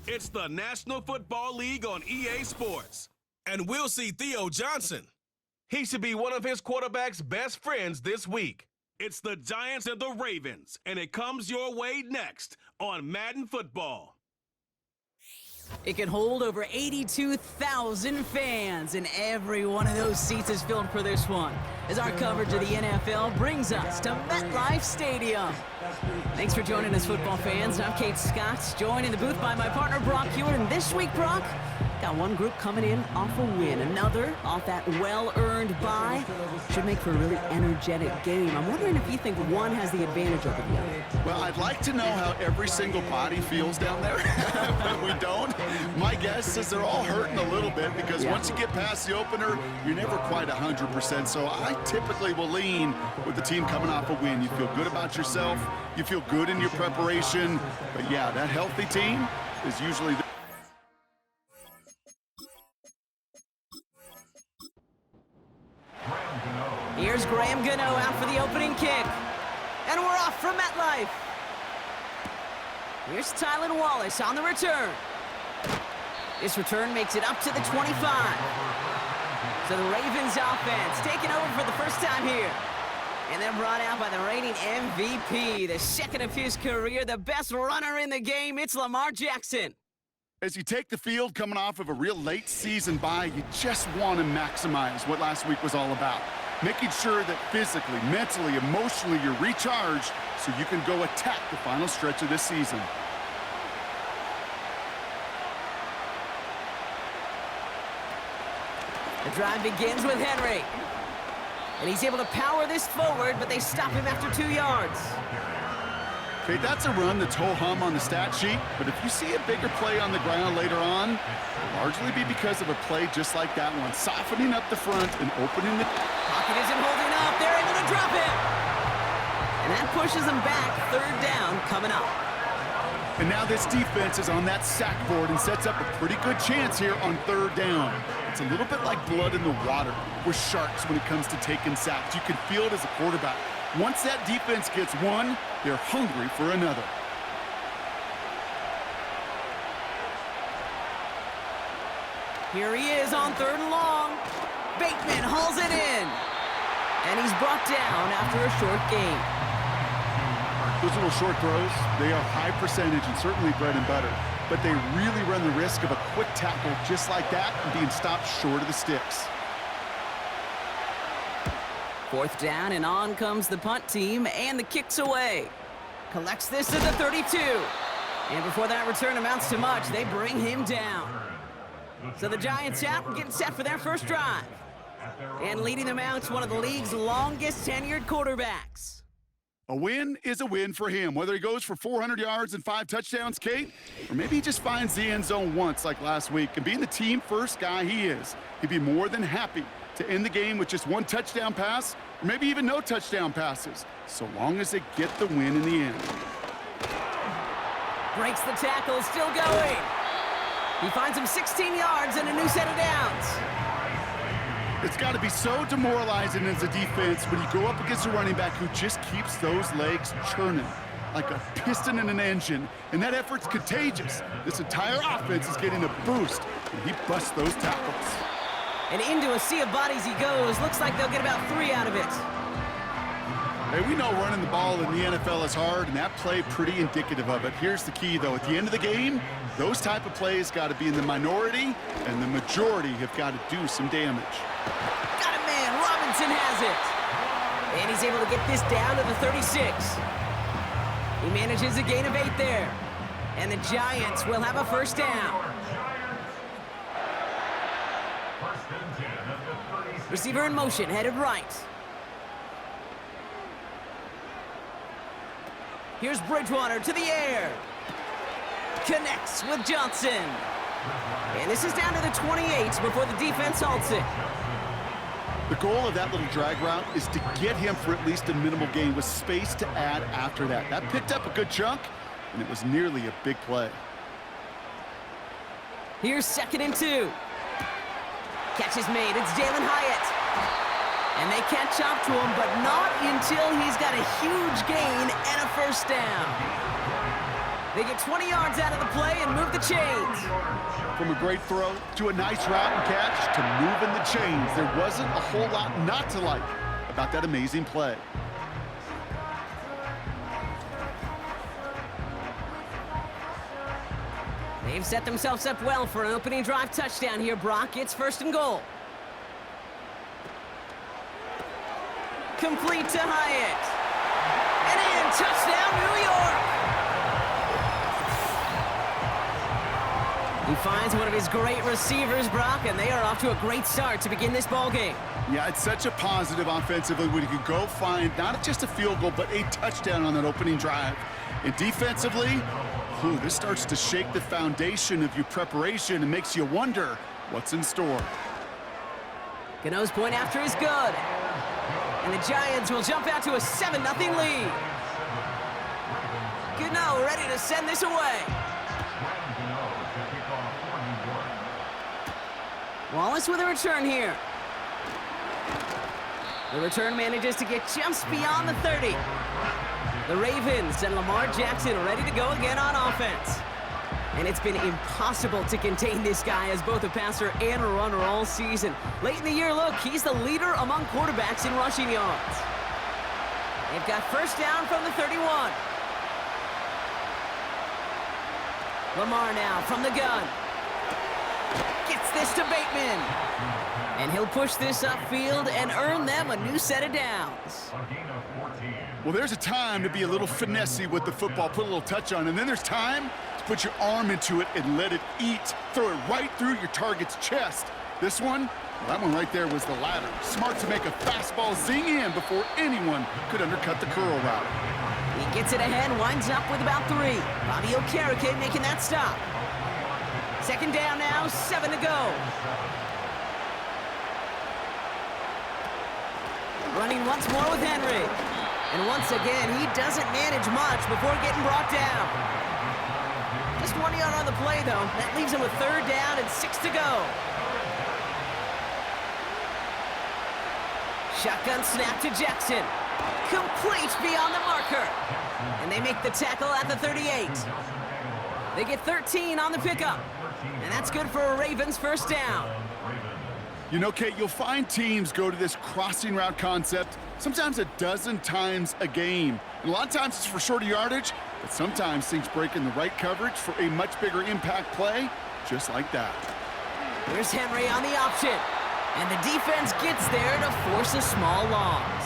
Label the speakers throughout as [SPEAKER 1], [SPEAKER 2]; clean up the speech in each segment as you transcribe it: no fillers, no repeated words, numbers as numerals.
[SPEAKER 1] It's the National Football League on EA Sports. And we'll see Theo Johnson. He should be one of his quarterback's best friends this week. It's the Giants and the Ravens, and it comes your way next on Madden Football.
[SPEAKER 2] It can hold over 82,000 fans, and every one of those seats is filled for this one, as our coverage of the NFL brings us to MetLife Stadium. Thanks for joining us, football fans. I'm Kate Scott, joined in the booth by my partner, Brock Hewitt. And this week, Brock, got one group coming in off a win, another off that well-earned bye. Should make for a really energetic game. I'm wondering if you think one has the advantage over the other.
[SPEAKER 3] Well, I'd like to know how every single body feels down there, but we don't. My guess is they're all hurting a little bit because once you get past the opener, you're never quite 100%. So I typically will lean with the team coming off a win. You feel good about yourself. You feel good in your preparation. But yeah, that healthy team is usually the
[SPEAKER 2] Here's Graham Gano out for the opening kick. And we're off from MetLife. Here's Tylan Wallace on the return. This return makes it up to the 25. So the Ravens offense taking over for the first time here. And then brought out by the reigning MVP, the second of his career, the best runner in the game. It's Lamar Jackson.
[SPEAKER 3] As you take the field coming off of a real late season bye, you just want to maximize what last week was all about. Making sure that physically, mentally, emotionally, you're recharged so you can go attack the final stretch of this season.
[SPEAKER 2] The drive begins with Henry. And he's able to power this forward, but they stop him after 2 yards.
[SPEAKER 3] Okay, that's a run that's ho-hum on the stat sheet, but if you see a bigger play on the ground later on, it'll largely be because of a play just like that one, softening up the front and opening the...
[SPEAKER 2] Pocket isn't holding up. They're able to drop it. And that pushes them back. Third down coming up.
[SPEAKER 3] And now this defense is on that sack board and sets up a pretty good chance here on third down. It's a little bit like blood in the water with sharks when it comes to taking sacks. You can feel it as a quarterback. Once that defense gets one, they're hungry for another.
[SPEAKER 2] Here he is on third and long. Bateman hauls it in. And he's brought down after a short gain.
[SPEAKER 3] Those little short throws, they are high percentage and certainly bread and butter. But they really run the risk of a quick tackle just like that and being stopped short of the sticks.
[SPEAKER 2] Fourth down, and on comes the punt team, and the kick's away. Collects this at the 32. And before that return amounts to much, they bring him down. So the Giants out and getting set for their first drive. And leading them out to one of the league's longest tenured quarterbacks.
[SPEAKER 3] A win is a win for him, whether he goes for 400 yards and 5 touchdowns, Kate, or maybe he just finds the end zone once like last week. And being the team-first guy he is, he'd be more than happy to end the game with just 1 touchdown pass, or maybe even no touchdown passes, so long as they get the win in the end.
[SPEAKER 2] Breaks the tackle, still going. He finds him 16 yards and a new set of downs.
[SPEAKER 3] It's got to be so demoralizing as a defense when you go up against a running back who just keeps those legs churning like a piston in an engine, and that effort's contagious. This entire offense is getting a boost, and he busts those tackles.
[SPEAKER 2] And into a sea of bodies he goes. Looks like they'll get about 3 out of it.
[SPEAKER 3] Hey, we know running the ball in the NFL is hard, and that play pretty indicative of it. Here's the key, though. At the end of the game, those type of plays got to be in the minority, and the majority have got to do some damage.
[SPEAKER 2] Got a man. Robinson has it. And he's able to get this down to the 36. He manages a gain of 8 there. And the Giants will have a first down. Receiver in motion, headed right. Here's Bridgewater to the air. Connects with Johnson. And this is down to the 28 before the defense halts it.
[SPEAKER 3] The goal of that little drag route is to get him for at least a minimal gain with space to add after that. That picked up a good chunk, and it was nearly a big play.
[SPEAKER 2] Here's 2nd and 2. Catch is made. It's Jalen Hyatt. And they catch up to him, but not until he's got a huge gain and a first down. They get 20 yards out of the play and move the chains.
[SPEAKER 3] From a great throw to a nice route and catch to moving the chains, there wasn't a whole lot not to like about that amazing play.
[SPEAKER 2] They've set themselves up well for an opening drive touchdown here, Brock. It's 1st and goal. Complete to Hyatt. And in, touchdown, New York! He finds one of his great receivers, Brock, and they are off to a great start to begin this ball game.
[SPEAKER 3] Yeah, it's such a positive offensively when you can go find not just a field goal, but a touchdown on that opening drive. And defensively, this starts to shake the foundation of your preparation and makes you wonder what's in store.
[SPEAKER 2] Gano's point after is good. And the Giants will jump out to a 7-0 lead. Gano ready to send this away. Wallace with a return here. The return manages to get just beyond the 30. The Ravens and Lamar Jackson ready to go again on offense. And it's been impossible to contain this guy as both a passer and a runner all season. Late in the year, look, he's the leader among quarterbacks in rushing yards. They've got 1st down from the 31. Lamar now from the gun. Gets this to Bateman. And he'll push this upfield and earn them a new set of downs.
[SPEAKER 3] Well, there's a time to be a little finessey with the football, put a little touch on, and then there's time to put your arm into it and let it eat. Throw it right through your target's chest. This one, well, that one right there was the latter. Smart to make a fastball zing in before anyone could undercut the curl route.
[SPEAKER 2] He gets it ahead, winds up with about 3. Bobby Okereke making that stop. 2nd down now, 7 to go. Running once more with Henry. And once again, he doesn't manage much before getting brought down. Just 1 yard on the play, though. That leaves him with 3rd down and 6 to go. Shotgun snap to Jackson. Complete beyond the marker. And they make the tackle at the 38. They get 13 on the pickup. And that's good for a Ravens 1st down.
[SPEAKER 3] You know, Kate, you'll find teams go to this crossing route concept sometimes a dozen times a game. And a lot of times it's for shorter yardage, but sometimes things break in the right coverage for a much bigger impact play, just like that.
[SPEAKER 2] Here's Henry on the option. And the defense gets there to force a small loss.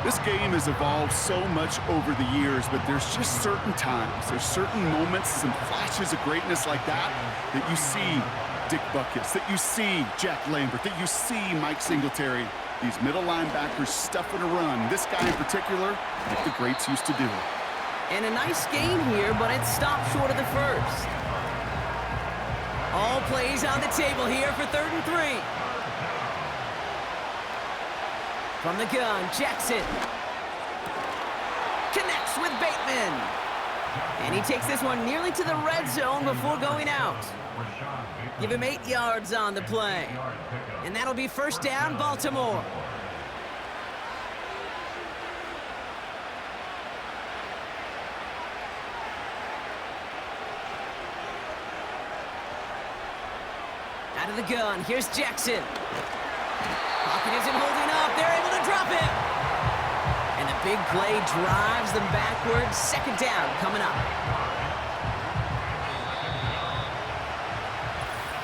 [SPEAKER 3] This game has evolved so much over the years, but there's just certain times, there's certain moments, some flashes of greatness like that you see Dick Buckus, that you see Jack Lambert, that you see Mike Singletary. These middle linebackers stuffing a run. This guy in particular, like the greats used to do.
[SPEAKER 2] And a nice game here, but it stopped short of the 1st. All plays on the table here for 3rd and 3. From the gun, Jackson connects with Bateman. And he takes this one nearly to the red zone before going out. Give him 8 yards on the play. And that'll be 1st down, Baltimore. Out of the gun, here's Jackson. Pocket isn't holding up, they're able to drop him. And a big play drives them backwards. 2nd down coming up.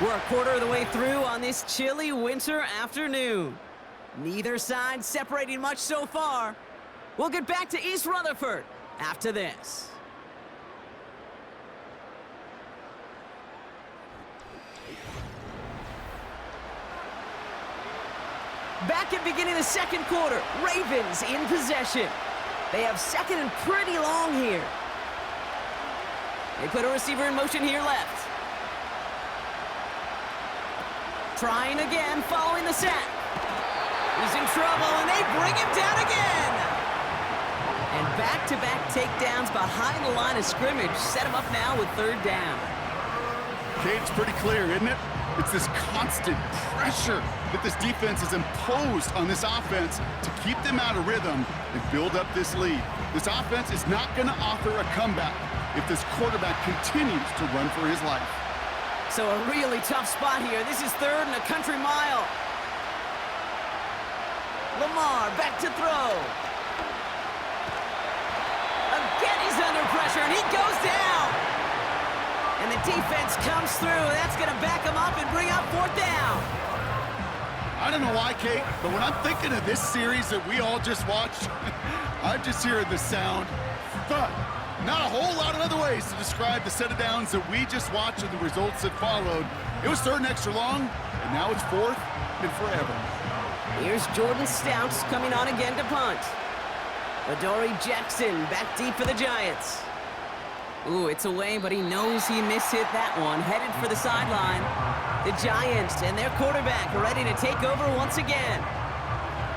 [SPEAKER 2] We're a quarter of the way through on this chilly winter afternoon. Neither side separating much so far. We'll get back to East Rutherford after this. Back at beginning of the 2nd quarter, Ravens in possession. They have 2nd and pretty long here. They put a receiver in motion here left. Trying again, following the sack. He's in trouble, and they bring him down again. And back-to-back takedowns behind the line of scrimmage set him up now with 3rd down.
[SPEAKER 3] Okay, it's pretty clear, isn't it? It's this constant pressure that this defense has imposed on this offense to keep them out of rhythm and build up this lead. This offense is not going to offer a comeback. if this quarterback continues to run for his life.
[SPEAKER 2] So a really tough spot here. This is 3rd and a country mile. Lamar back to throw. Again, he's under pressure, and he goes down. And the defense comes through. That's going to back him up and bring up 4th down.
[SPEAKER 3] I don't know why, Kate, but when I'm thinking of this series that we all just watched, I'm just hearing the sound thud. Not a whole lot of other ways to describe the set of downs that we just watched and the results that followed. It was 3rd and extra long, and now it's 4th and forever.
[SPEAKER 2] Here's Jordan Stouts coming on again to punt. Adoree Jackson back deep for the Giants. Ooh, it's away, but he knows he mishit that one. Headed for the sideline. The Giants and their quarterback ready to take over once again.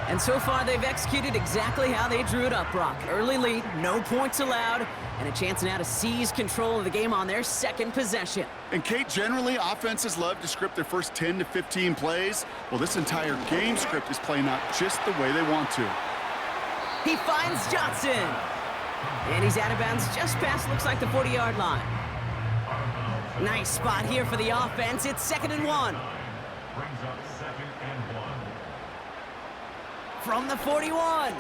[SPEAKER 2] And so far, they've executed exactly how they drew it up, Brock. Early lead, no points allowed, and a chance now to seize control of the game on their 2nd possession.
[SPEAKER 3] And Kate, generally, offenses love to script their first 10 to 15 plays. Well, this entire game script is playing out just the way they want to.
[SPEAKER 2] He finds Johnson. And he's out of bounds just past, looks like, the 40-yard line. Nice spot here for the offense. It's 2nd and 1. From the 41.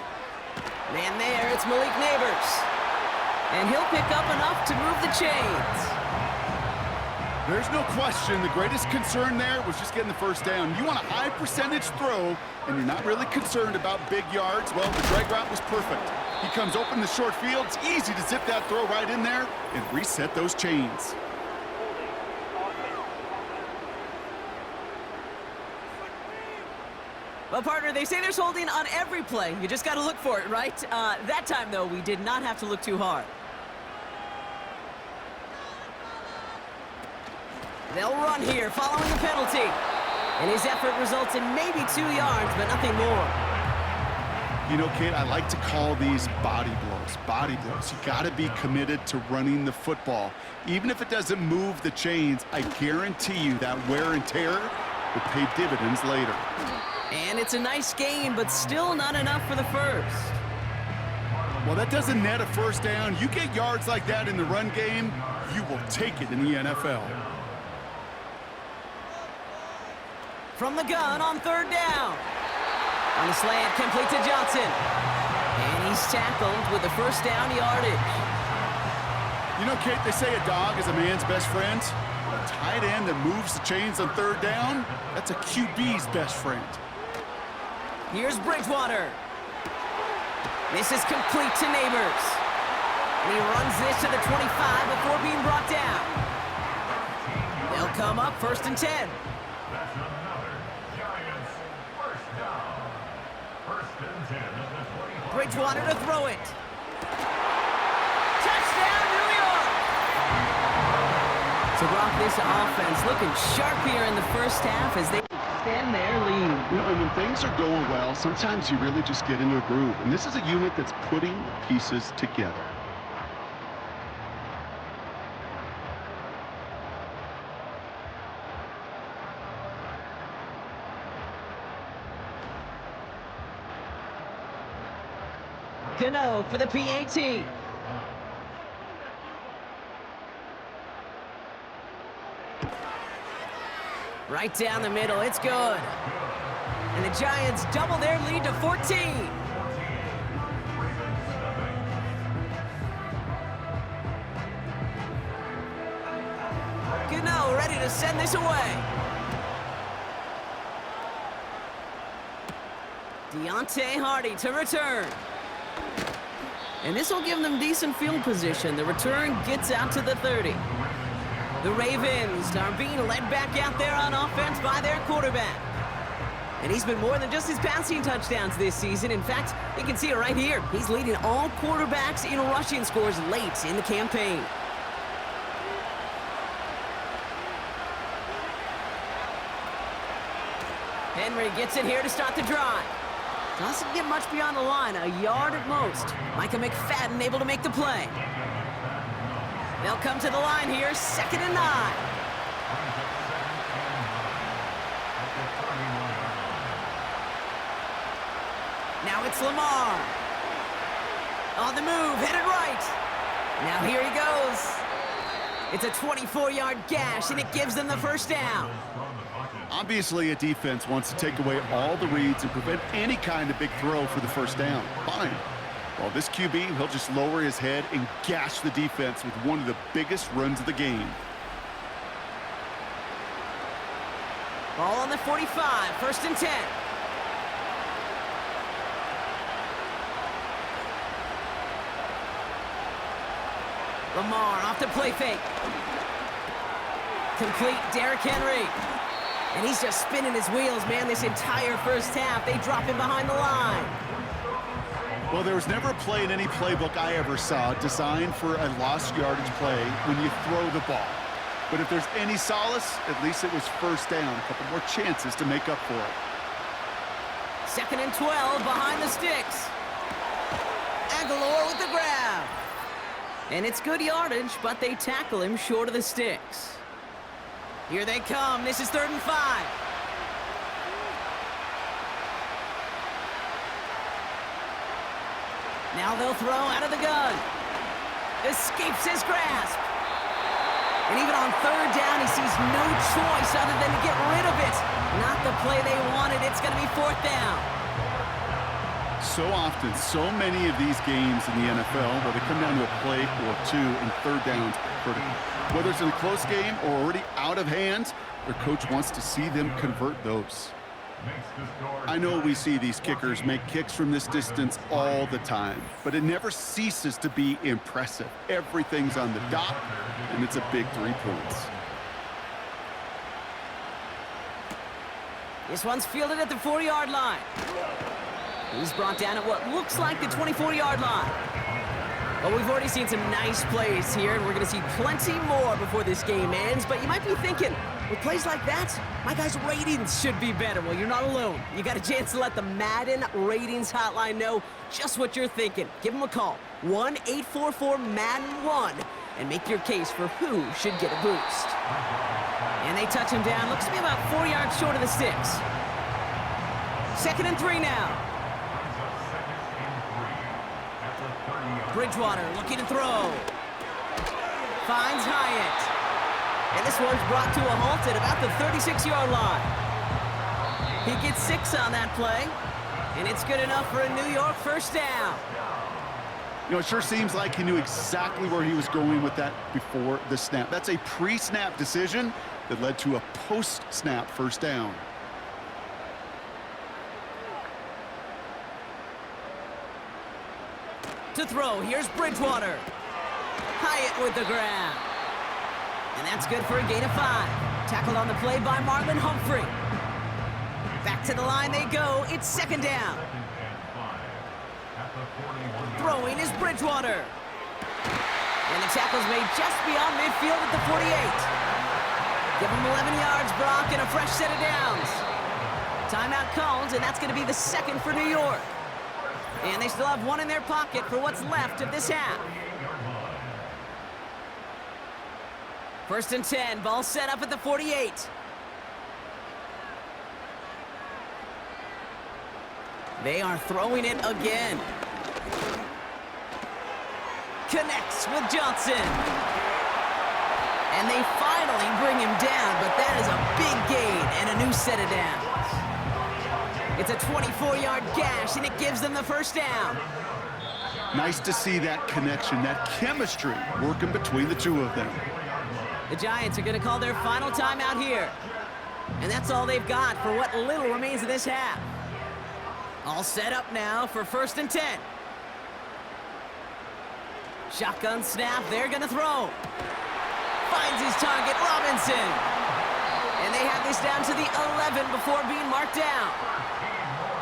[SPEAKER 2] Man there, it's Malik Neighbors. And he'll pick up enough to move the chains.
[SPEAKER 3] There's no question the greatest concern there was just getting the 1st down. You want a high percentage throw, and you're not really concerned about big yards. Well, the drag route was perfect. He comes open in the short field. It's easy to zip that throw right in there and reset those chains.
[SPEAKER 2] Well, partner, they say there's holding on every play. You just got to look for it, right? That time, though, we did not have to look too hard. They'll run here following the penalty. And his effort results in maybe 2 yards, but nothing more.
[SPEAKER 3] You know, Kate, I like to call these body blows. Body blows. You got to be committed to running the football. Even if it doesn't move the chains, I guarantee you that wear and tear will pay dividends later.
[SPEAKER 2] And it's a nice gain, but still not enough for the 1st.
[SPEAKER 3] Well, that doesn't net a 1st down. You get yards like that in the run game, you will take it in the NFL.
[SPEAKER 2] From the gun on 3rd down. On the slant, complete to Johnson. And he's tackled with the 1st down yardage.
[SPEAKER 3] You know, Kate, they say a dog is a man's best friend. A tight end that moves the chains on 3rd down, that's a QB's best friend.
[SPEAKER 2] Here's Bridgewater. This is complete to Neighbors. And he runs this to the 25 before being brought down. They'll come up 1st and 10. Bridgewater to throw it. Touchdown, New York! So, Brock, this offense looking sharp here in the 1st half as they extend their lead.
[SPEAKER 3] You know, and when things are going well, sometimes you really just get into a groove. And this is a unit that's putting the pieces together.
[SPEAKER 2] Cano for the PAT. Right down the middle, it's good. And the Giants double their lead to 14. Cano ready to send this away. Deontay Hardy to return. And this will give them decent field position. The return gets out to the 30. The Ravens are being led back out there on offense by their quarterback. And he's been more than just his passing touchdowns this season. In fact, you can see it right here. He's leading all quarterbacks in rushing scores late in the campaign. Henry gets it here to start the drive. Doesn't get much beyond the line, a yard at most. Micah McFadden able to make the play. They'll come to the line here, 2nd and 9. Now it's Lamar. On the move, headed right. Now here he goes. It's a 24-yard gash, and it gives them the first down.
[SPEAKER 3] Obviously, a defense wants to take away all the reads and prevent any kind of big throw for the first down. Fine. Well, this QB, he'll just lower his head and gash the defense with one of the biggest runs of the game.
[SPEAKER 2] Ball on the 45, first and 10. Lamar off the play fake. Complete, Derrick Henry. And he's just spinning his wheels, man, this entire first half. They drop him behind the line.
[SPEAKER 3] Well, there was never a play in any playbook I ever saw designed for a lost yardage play when you throw the ball. But if there's any solace, at least it was first down. A couple more chances to make up for it.
[SPEAKER 2] 2nd and 12 behind the sticks. Aguilar with the grab. And it's good yardage, but they tackle him short of the sticks. Here they come. This is 3rd and 5. Now they'll throw out of the gun. Escapes his grasp. And even on 3rd down, he sees no choice other than to get rid of it. Not the play they wanted. It's going to be 4th down.
[SPEAKER 3] So often, so many of these games in the NFL where they come down to a play or two and 3rd downs critical. Whether it's in a close game or already out of hand, their coach wants to see them convert those. I know we see these kickers make kicks from this distance all the time, but it never ceases to be impressive. Everything's on the dot, and it's a big 3 points.
[SPEAKER 2] This one's fielded at the 4-yard line. He's brought down at what looks like the 24-yard line. Well, we've already seen some nice plays here, and we're going to see plenty more before this game ends. But you might be thinking, with plays like that, my guys' ratings should be better. Well, you're not alone. You got a chance to let the Madden ratings hotline know just what you're thinking. Give them a call, 1-844-MADDEN-1, and make your case for who should get a boost. And they touch him down. Looks to be about 4 yards short of the sticks. 2nd and 3 now. Bridgewater looking to throw. Finds Hyatt. And this one's brought to a halt at about the 36-yard line. He gets 6 on that play. And it's good enough for a New York first down.
[SPEAKER 3] You know, it sure seems like he knew exactly where he was going with that before the snap. That's a pre-snap decision that led to a post-snap first down.
[SPEAKER 2] To throw, here's Bridgewater. Hyatt with the grab. And that's good for a gain of 5. Tackled on the play by Marlon Humphrey. Back to the line they go. It's 2nd down. Throwing is Bridgewater. And the tackle's made just beyond midfield at the 48. Give him 11 yards, Brock, and a fresh set of downs. Timeout called, and that's going to be the 2nd for New York. And they still have 1 in their pocket for what's left of this half. 1st and 10, ball set up at the 48. They are throwing it again. Connects with Johnson. And they finally bring him down, but that is a big gain and a new set of downs. It's a 24-yard gash, and it gives them the first down.
[SPEAKER 3] Nice to see that connection, that chemistry working between the two of them.
[SPEAKER 2] The Giants are going to call their final timeout here. And that's all they've got for what little remains of this half. All set up now for 1st and 10. Shotgun snap, they're going to throw. Finds his target, Robinson. And they have this down to the 11 before being marked down.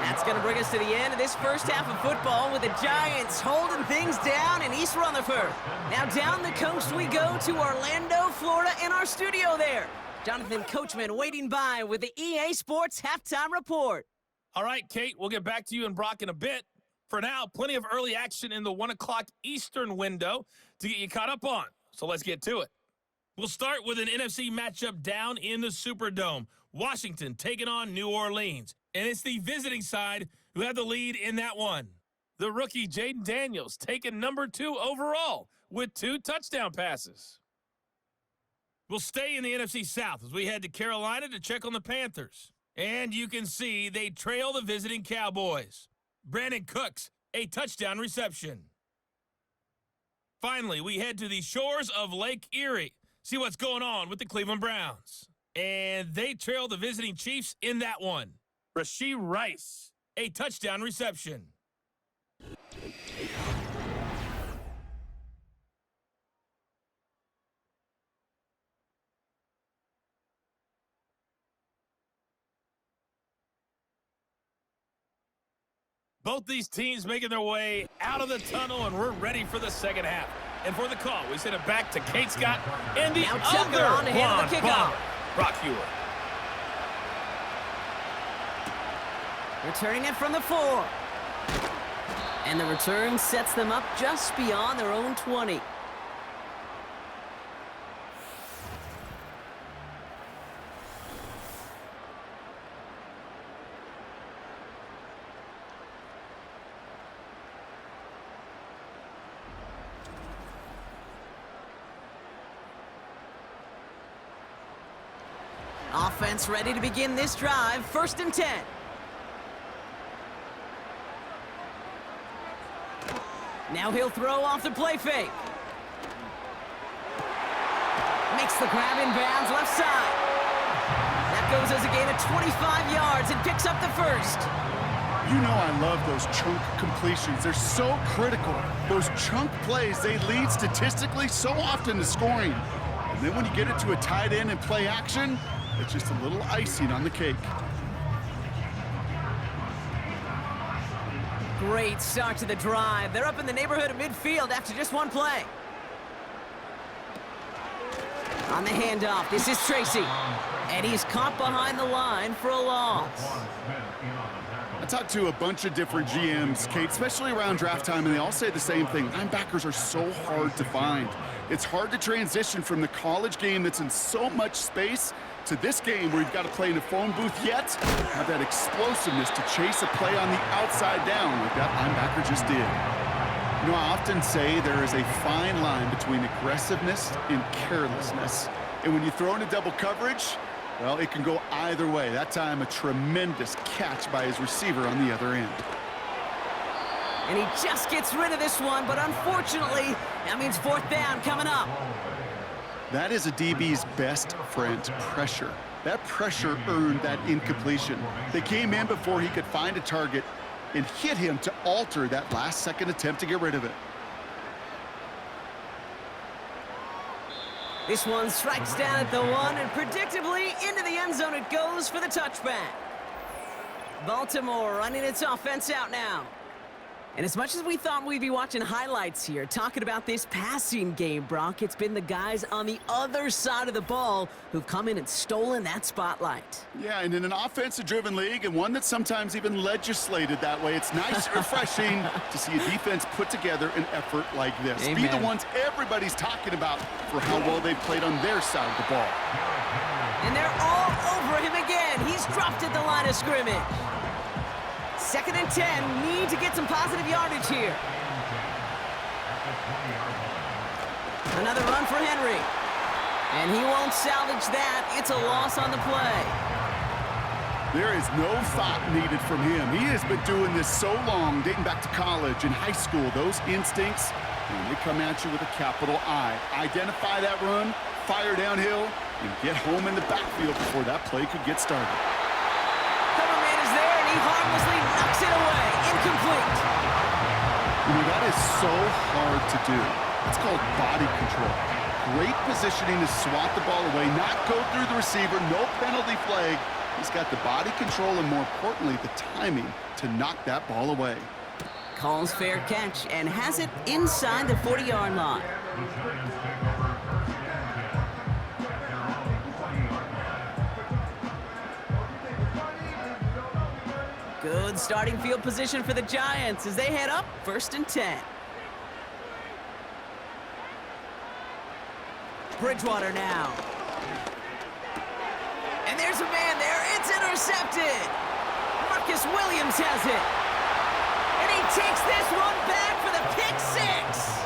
[SPEAKER 2] That's going to bring us to the end of this first half of football with the Giants holding things down in East Rutherford. Now down the coast we go to Orlando, Florida, in our studio there. Jonathan Coachman waiting by with the EA Sports Halftime Report.
[SPEAKER 4] All right, Kate, we'll get back to you and Brock in a bit. For now, plenty of early action in the 1 o'clock Eastern window to get you caught up on. So let's get to it. We'll start with an NFC matchup down in the Superdome. Washington taking on New Orleans. And it's the visiting side who have the lead in that one. The rookie Jaden Daniels taking number 2 overall with 2 touchdown passes. We'll stay in the NFC South as we head to Carolina to check on the Panthers. And you can see they trail the visiting Cowboys. Brandon Cooks, a touchdown reception. Finally, we head to the shores of Lake Erie. See what's going on with the Cleveland Browns. And they trail the visiting Chiefs in that one. Rashee Rice, a touchdown reception. Both these teams making their way out of the tunnel, and we're ready for the second half. And for the call, we send it back to Kate Scott and the other
[SPEAKER 2] on to handle the kickoff.
[SPEAKER 4] Brock Hewer.
[SPEAKER 2] Returning it from the 4. And the return sets them up just beyond their own 20. Offense ready to begin this drive. 1st and 10. Now he'll throw off the play fake. Makes the grab in bounds left side. That goes as a gain of 25 yards and picks up the 1st.
[SPEAKER 3] You know I love those chunk completions. They're so critical. Those chunk plays, they lead statistically so often to scoring. And then when you get it to a tight end and play action, it's just a little icing on the cake.
[SPEAKER 2] Great start to the drive. They're up in the neighborhood of midfield after just 1 play. On the handoff, this is Tracy. And he's caught behind the line for a loss.
[SPEAKER 3] I talked to a bunch of different GMs, Kate, especially around draft time, and they all say the same thing. Linebackers are so hard to find. It's hard to transition from the college game that's in so much space to this game where you've got to play in a phone booth, yet have that explosiveness to chase a play on the outside down like that linebacker just did. You know, I often say there is a fine line between aggressiveness and carelessness. And when you throw into double coverage, well, it can go either way. That time, a tremendous catch by his receiver on the other end.
[SPEAKER 2] And he just gets rid of this one, but unfortunately, that means 4th down coming up.
[SPEAKER 3] That is a DB's best friend, pressure. That pressure earned that incompletion. They came in before he could find a target and hit him to alter that last-second attempt to get rid of it.
[SPEAKER 2] This one strikes down at the 1, and predictably, into the end zone it goes for the touchback. Baltimore running its offense out now. And as much as we thought we'd be watching highlights here, talking about this passing game, Brock, it's been the guys on the other side of the ball who've come in and stolen that spotlight.
[SPEAKER 3] Yeah, and in an offensive-driven league, and one that's sometimes even legislated that way, it's nice and refreshing to see a defense put together an effort like this.
[SPEAKER 2] Amen.
[SPEAKER 3] Be the ones everybody's talking about for how well they've played on their side of the ball.
[SPEAKER 2] And they're all over him again. He's dropped at the line of scrimmage. 2nd and 10, need to get some positive yardage here. Another run for Henry. And he won't salvage that. It's a loss on the play.
[SPEAKER 3] There is no thought needed from him. He has been doing this so long, dating back to college and high school. Those instincts, when they come at you with a capital I. Identify that run, fire downhill, and get home in the backfield before that play could get started.
[SPEAKER 2] He harmlessly knocks it away. Incomplete.
[SPEAKER 3] You know, that is so hard to do. It's called body control. Great positioning to swat the ball away, not go through the receiver, no penalty flag. He's got the body control and, more importantly, the timing to knock that ball away.
[SPEAKER 2] Calls fair catch and has it inside the 40-yard line. Good starting field position for the Giants as they head up 1st and 10. Bridgewater now. And there's a man there. It's intercepted. Marcus Williams has it. And he takes this one back for the pick 6.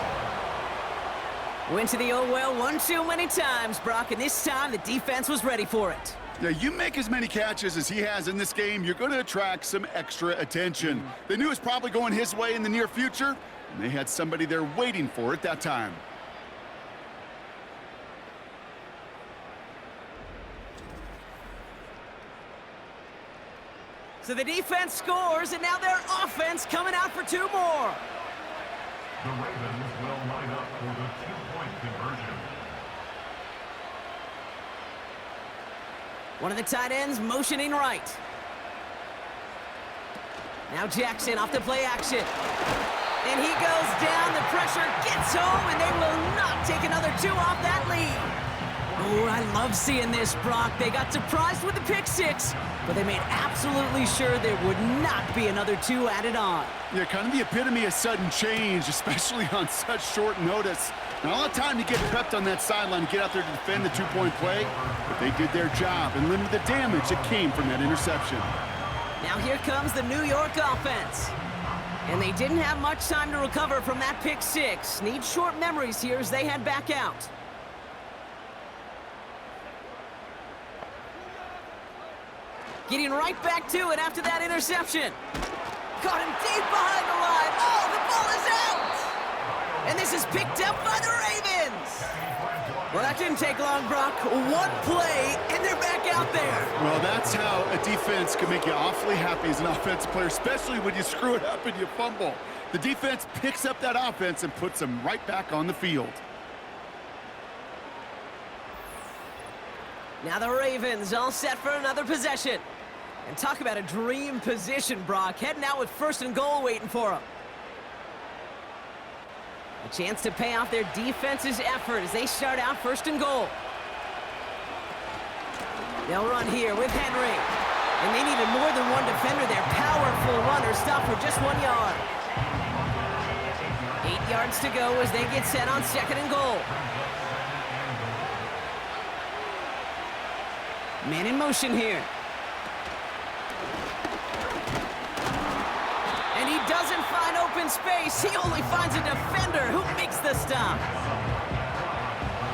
[SPEAKER 2] Went to the oh well one too many times, Brock, and this time the defense was ready for it.
[SPEAKER 3] Yeah, you make as many catches as he has in this game, you're going to attract some extra attention. They knew it was probably going his way in the near future, and they had somebody there waiting for it that time.
[SPEAKER 2] So the defense scores, and now their offense coming out for 2 more.
[SPEAKER 5] The Ravens will line up for the 2-point conversion.
[SPEAKER 2] One of the tight ends motioning right. Now Jackson off the play action. And he goes down, the pressure gets home, and they will not take another 2 off that lead. Oh, I love seeing this, Brock. They got surprised with the pick 6, but they made absolutely sure there would not be another 2 added on.
[SPEAKER 3] Yeah, kind of the epitome of sudden change, especially on such short notice. Not a lot of time to get prepped on that sideline to get out there to defend the 2-point play, but they did their job and limited the damage that came from that interception.
[SPEAKER 2] Now here comes the New York offense. And they didn't have much time to recover from that pick 6. Need short memories here as they head back out. Getting right back to it after that interception. Caught him deep behind the line. Oh, the ball is out! And this is picked up by the Ravens. Well, that didn't take long, Brock. 1 play, and they're back out there.
[SPEAKER 3] Well, that's how a defense can make you awfully happy as an offensive player, especially when you screw it up and you fumble. The defense picks up that offense and puts them right back on the field.
[SPEAKER 2] Now the Ravens all set for another possession. And talk about a dream position, Brock. Heading out with 1st and goal waiting for them. A chance to pay off their defense's effort as they start out 1st and goal. They'll run here with Henry. And they needed more than 1 defender. Their powerful runner stopped for just 1 yard. 8 yards to go as they get set on 2nd and goal. Man in motion here. And he doesn't find open space. He only finds a defender who makes the stop.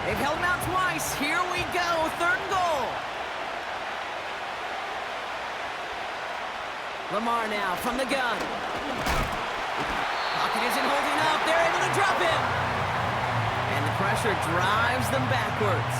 [SPEAKER 2] They've held him out twice. Here we go, 3rd and goal. Lamar now from the gun. Pocket isn't holding up. They're able to drop him. And the pressure drives them backwards.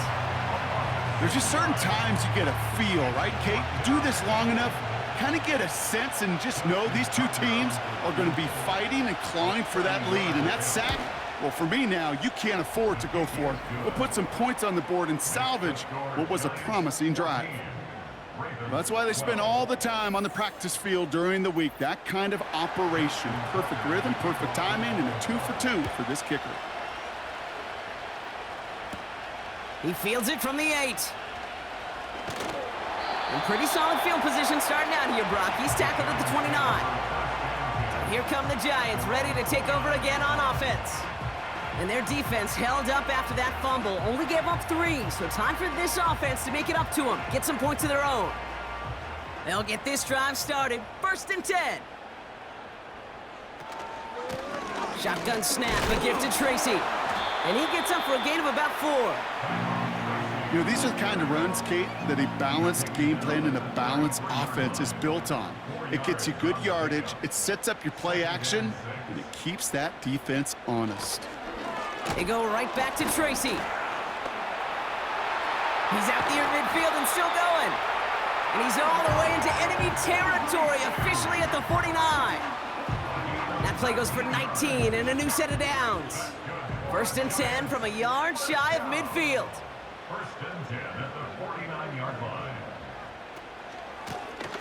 [SPEAKER 3] There's just certain times you get a feel, right, Kate? Do this long enough, kind of get a sense and just know these 2 teams are going to be fighting and clawing for that lead. And that sack, well, for me now, you can't afford to go for it. We'll put some points on the board and salvage what was a promising drive. That's why they spend all the time on the practice field during the week. That kind of operation. Perfect rhythm, perfect timing, and a 2 for 2 for this kicker.
[SPEAKER 2] He fields it from the 8. And pretty solid field position starting out here, Brock. He's tackled at the 29. So here come the Giants, ready to take over again on offense. And their defense held up after that fumble. Only gave up 3, so time for this offense to make it up to them. Get some points of their own. They'll get this drive started. 1st and 10. Shotgun snap, a gift to Tracy. And he gets up for a gain of about 4.
[SPEAKER 3] You know, these are the kind of runs, Kate, that a balanced game plan and a balanced offense is built on. It gets you good yardage, it sets up your play action, and it keeps that defense honest.
[SPEAKER 2] They go right back to Tracy. He's out there in midfield and still going. And he's all the way into enemy territory, officially at the 49. That play goes for 19 and a new set of downs. 1st and 10 from a yard shy of midfield.
[SPEAKER 5] 1st and 10 at the 49-yard line.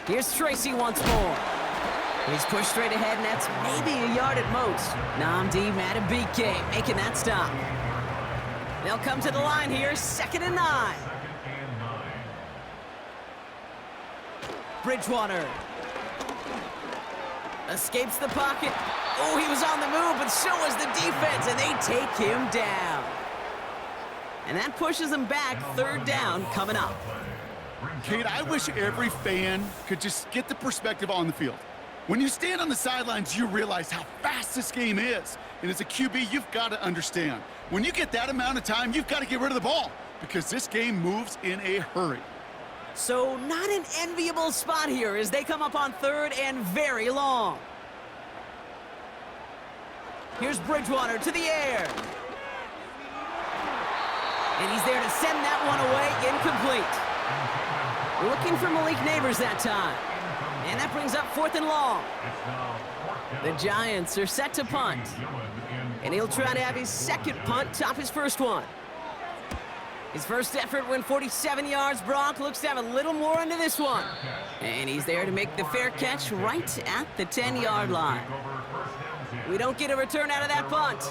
[SPEAKER 2] Here's Tracy once more. He's pushed straight ahead, and that's maybe a yard at most. Namdi Matabike making that stop. They'll come to the line here, 2nd and 9. Bridgewater escapes the pocket. Oh, he was on the move, but so was the defense, and they take him down. And that pushes them back. 3rd down coming up.
[SPEAKER 3] Kate, I wish every fan could just get the perspective on the field. When you stand on the sidelines, you realize how fast this game is. And as a QB, you've got to understand. When you get that amount of time, you've got to get rid of the ball because this game moves in a hurry.
[SPEAKER 2] So not an enviable spot here as they come up on third and very long. Here's Bridgewater to the air. And he's there to send that one away, incomplete. Looking for Malik Neighbors that time. And that brings up 4th and long. The Giants are set to punt. And he'll try to have his second punt top his first one. His first effort went 47 yards. Brock looks to have a little more into this one. And he's there to make the fair catch right at the 10-yard line. We don't get a return out of that punt.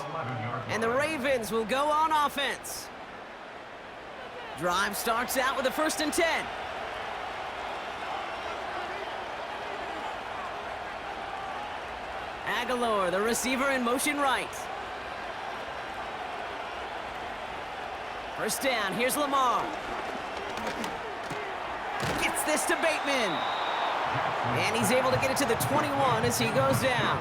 [SPEAKER 2] And the Ravens will go on offense. Drive starts out with a 1st and 10. Aguilar, the receiver, in motion right. First down, here's Lamar. Gets this to Bateman. And he's able to get it to the 21 as he goes down.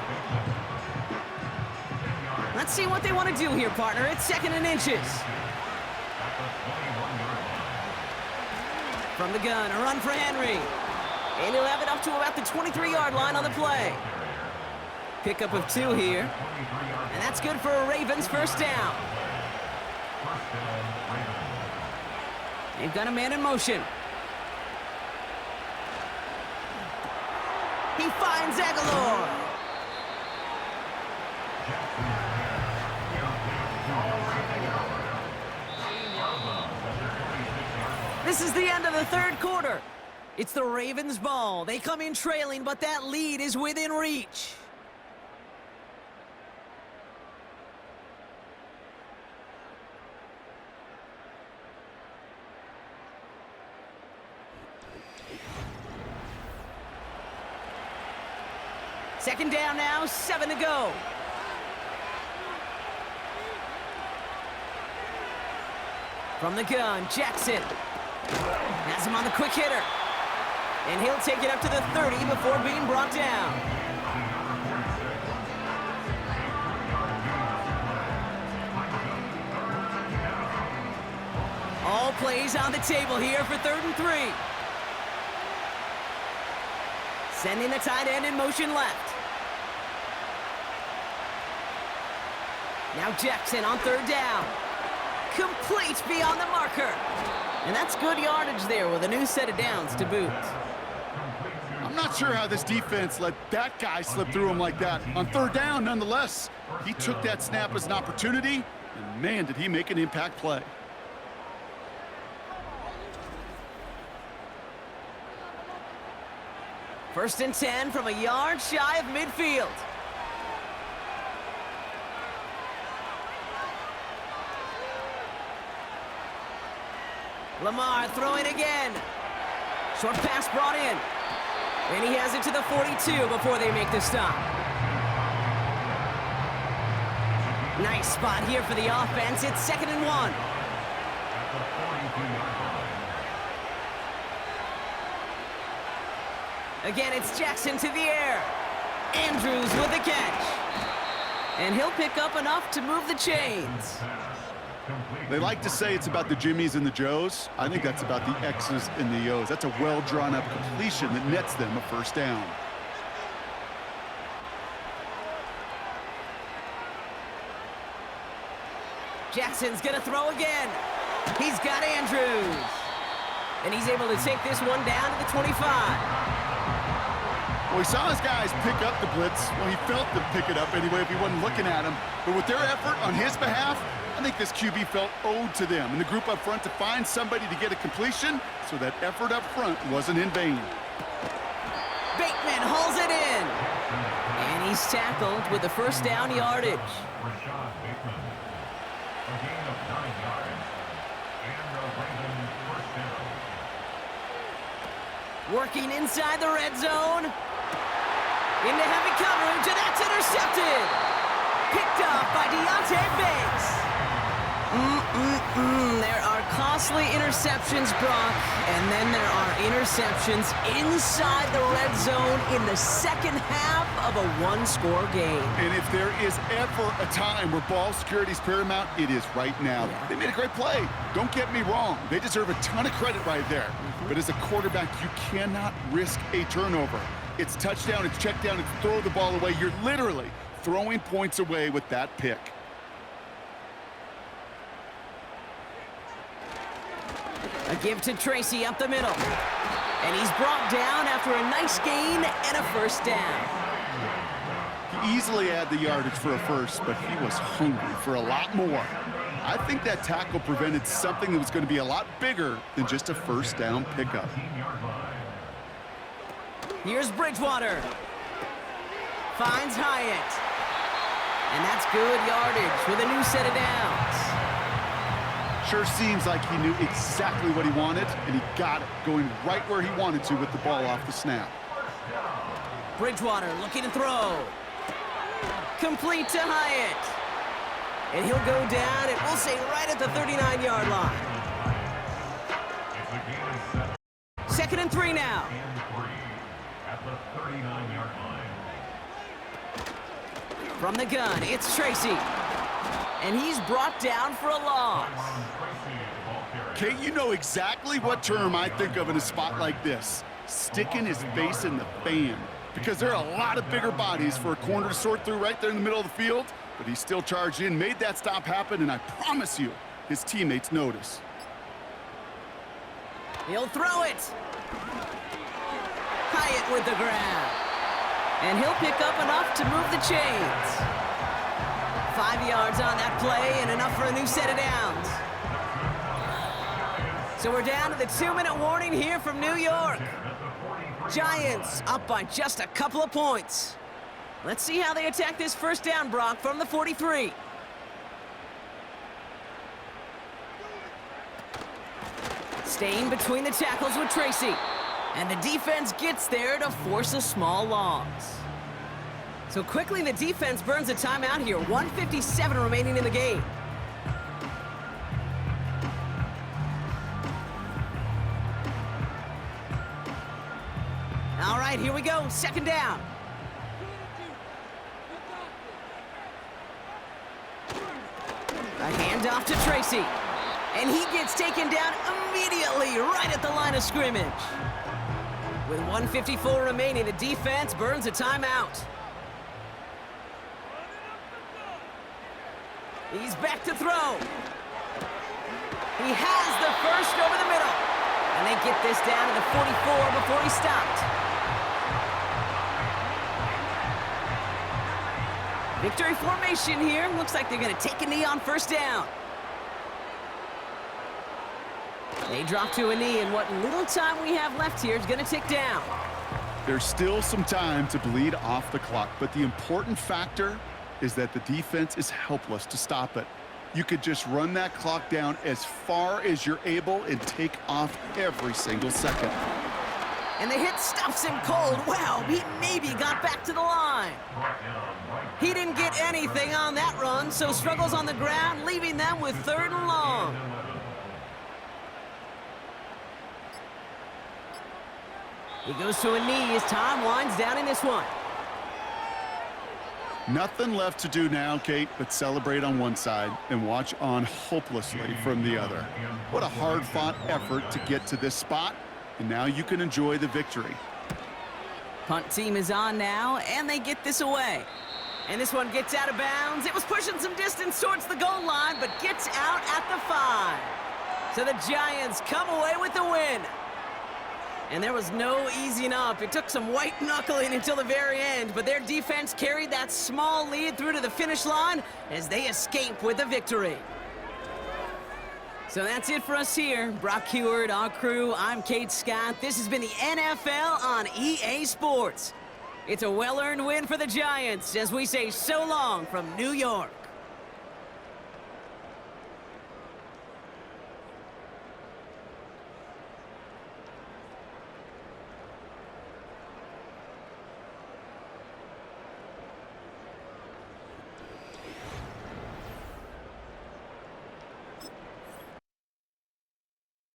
[SPEAKER 2] Let's see what they want to do here, partner. It's 2nd and inches. From the gun, a run for Henry. And he'll have it up to about the 23-yard line on the play. Pickup of 2 here. And that's good for a Ravens first down. They've got a man in motion. He finds Aguilar. This is the end of the 3rd quarter. It's the Ravens' ball. They come in trailing, but that lead is within reach. Second down now, 7 to go. From the gun, Jackson has him on the quick hitter. And he'll take it up to the 30 before being brought down. All plays on the table here for 3rd and 3. Sending the tight end in motion left. Now Jackson on 3rd down. Complete beyond the marker. And that's good yardage there with a new set of downs to boot.
[SPEAKER 3] I'm not sure how this defense let that guy slip through him like that. On 3rd down, nonetheless, he took that snap as an opportunity, and man, did he make an impact play.
[SPEAKER 2] First and 10 from a yard shy of midfield. Lamar throwing again. Short pass brought in. And he has it to the 42 before they make the stop. Nice spot here for the offense. It's 2nd and 1. Again, it's Jackson to the air. Andrews with the catch. And he'll pick up enough to move the chains.
[SPEAKER 3] They like to say it's about the Jimmies and the Joes. I think that's about the X's and the O's. That's a well-drawn-up completion that nets them a first down.
[SPEAKER 2] Jackson's gonna throw again. He's got Andrews. And he's able to take this one down to the 25.
[SPEAKER 3] Well, he saw his guys pick up the blitz. Well, he felt them pick it up anyway if he wasn't looking at him. But with their effort on his behalf, I think this QB felt owed to them and the group up front to find somebody to get a completion, so that effort up front wasn't in vain.
[SPEAKER 2] Bateman hauls it in. And he's tackled with the first down yardage. Working inside the red zone. Into heavy coverage, and that's intercepted. Picked up by Deontay Banks. There are costs Mostly interceptions, Brock, and then there are interceptions inside the red zone in the second half of a one-score game.
[SPEAKER 3] And if there is ever a time where ball security is paramount, it is right now. They made a great play. Don't get me wrong. They deserve a ton of credit right there. But as a quarterback, you cannot risk a turnover. It's touchdown, it's check down, it's throw the ball away. You're literally throwing points away with that pick.
[SPEAKER 2] A give to Tracy up the middle. And he's brought down after a nice gain and a first down.
[SPEAKER 3] He easily had the yardage for a first, but he was hungry for a lot more. I think that tackle prevented something that was going to be a lot bigger than just a first down pickup.
[SPEAKER 2] Here's Bridgewater. Finds Hyatt. And that's good yardage with a new set of downs.
[SPEAKER 3] Sure seems like he knew exactly what he wanted, and he got it, going right where he wanted to with the ball off the snap.
[SPEAKER 2] Bridgewater looking to throw. Complete to Hyatt. And he'll go down, and we'll say right at the 39-yard line. 2nd and 3 now.
[SPEAKER 5] At the 39-yard line.
[SPEAKER 2] From the gun, it's Tracy. And he's brought down for a loss.
[SPEAKER 3] Kate, you know exactly what term I think of in a spot like this. Sticking his face in the fan. Because there are a lot of bigger bodies for a corner to sort through right there in the middle of the field. But he still charged in, made that stop happen, and I promise you, his teammates notice.
[SPEAKER 2] He'll throw it. Hyatt with the grab. And he'll pick up enough to move the chains. 5 yards on that play and enough for a new set of downs. So we're down to the 2-minute warning here from New York. Giants up by just a couple of points. Let's see how they attack this first down, Brock, from the 43. Staying between the tackles with Tracy. And the defense gets there to force a small loss. So quickly the defense burns a timeout here. 1:57 remaining in the game. All right, here we go. 2nd down. A handoff to Tracy. And he gets taken down immediately right at the line of scrimmage. With 1:54 remaining, the defense burns a timeout. He's back to throw. He has the first over the middle. And they get this down to the 44 before he stopped. Victory formation here. Looks like they're going to take a knee on first down. They drop to a knee, and what little time we have left here is going to tick down.
[SPEAKER 3] There's still some time to bleed off the clock, but the important factor is that the defense is helpless to stop it. You could just run that clock down as far as you're able and take off every single second.
[SPEAKER 2] And the hit stuffs him cold. Wow, he maybe got back to the line. He didn't get anything on that run, so struggles on the ground, leaving them with 3rd and long. He goes to a knee as time winds down in this one.
[SPEAKER 3] Nothing left to do now, Kate, but celebrate on one side and watch on hopelessly from the other. What a hard-fought effort to get to this spot, and now you can enjoy the victory.
[SPEAKER 2] Punt team is on now, and they get this away. And this one gets out of bounds. It was pushing some distance towards the goal line, but gets out at the 5. So the Giants come away with the win. And there was no easing up. It took some white knuckling until the very end, but their defense carried that small lead through to the finish line as they escape with a victory. So that's it for us here. Brock Heward, our crew, I'm Kate Scott. This has been the NFL on EA Sports. It's a well-earned win for the Giants as we say so long from New York.